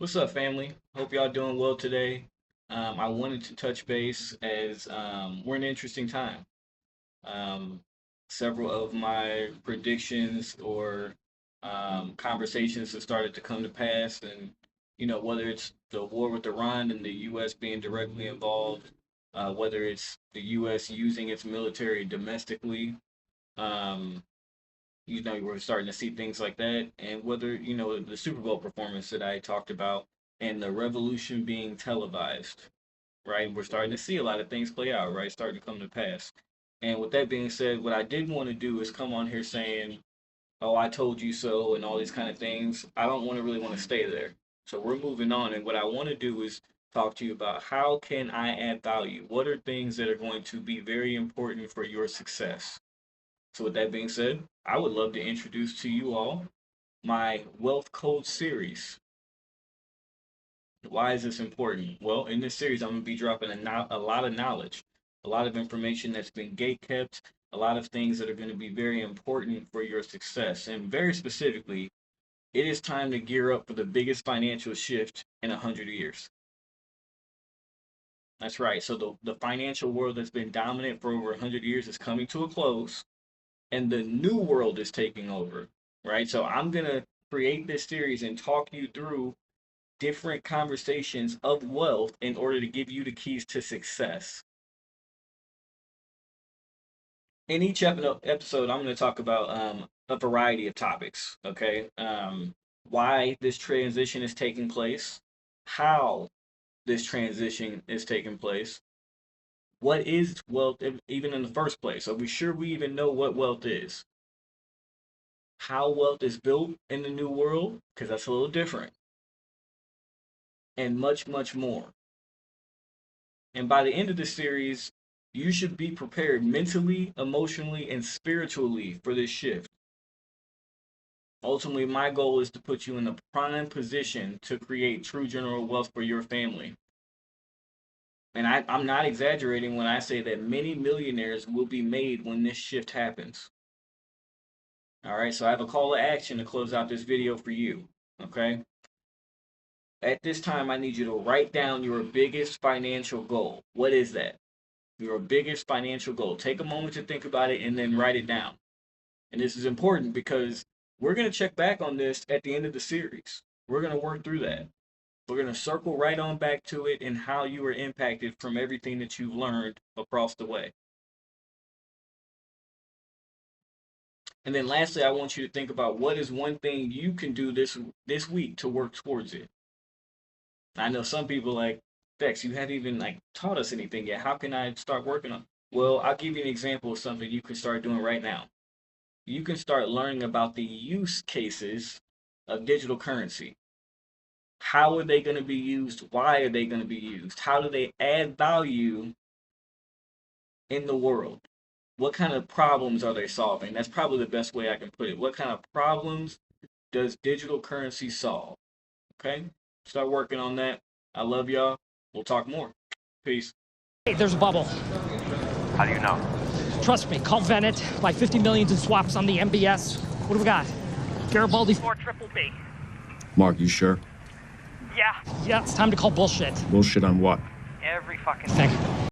What's up, family? Hope y'all doing well today. I wanted to touch base as we're in an interesting time. Um, Several of my predictions or conversations have started to come to pass, and whether it's the war with Iran and the U.S. being directly involved, whether it's the U.S. using its military domestically, um, we're starting to see things like that, and whether the Super Bowl performance that I talked about and the revolution being televised, right? We're starting to see a lot of things play out, right? Starting to come to pass. And with that being said, what I did want to do is come on here saying, "Oh, I told you so," and all these kind of things. I don't really want to stay there. So we're moving on, and what I want to do is talk to you about how can I add value? What are things that are going to be very important for your success? So with that being said, I would love to introduce to you all my Wealth Code series. Why is this important? Well, in this series, I'm going to be dropping a lot of knowledge, a lot of information that's been gate kept, a lot of things that are going to be very important for your success. And very specifically, it is time to gear up for the biggest financial shift in 100 years. That's right. So the financial world that's been dominant for over 100 years is coming to a close, and the new world is taking over, right? So I'm going to create this series and talk you through different conversations of wealth in order to give you the keys to success. In each episode, I'm going to talk about a variety of topics, okay? Why this transition is taking place, how this transition is taking place, what is wealth even in the first place? Are we sure we even know what wealth is? How wealth is built in the new world, because that's a little different, and much, much more. And by the end of this series, you should be prepared mentally, emotionally, and spiritually for this shift. Ultimately, my goal is to put you in the prime position to create true general wealth for your family. And I'm not exaggerating when I say that many millionaires will be made when this shift happens. All right, so I have a call to action to close out this video for you. Okay. At this time, I need you to write down your biggest financial goal. What is that? Your biggest financial goal. Take a moment to think about it and then write it down. And this is important because we're going to check back on this at the end of the series. We're going to work through that. We're going to circle right on back to it and how you were impacted from everything that you've learned across the way. And then lastly, I want you to think about what is one thing you can do this week to work towards it. I know some people like, Dex, you haven't even taught us anything yet. How can I start working on? Well, I'll give you an example of something you can start doing right now. You can start learning about the use cases of digital currency. How are they going to be used? Why are they going to be used? How do they add value in the world? What kind of problems are they solving? That's probably the best way I can put it. What kind of problems does digital currency solve? Okay? Start working on that. I love y'all. We'll talk more. Peace. Hey, there's a bubble. How do you know? Trust me, call Venet, buy 50 million in swaps on the MBS. What do we got? Garibaldi 4 triple B. Mark, you sure? Yeah, it's time to call bullshit. Bullshit on what? Every fucking Thank you.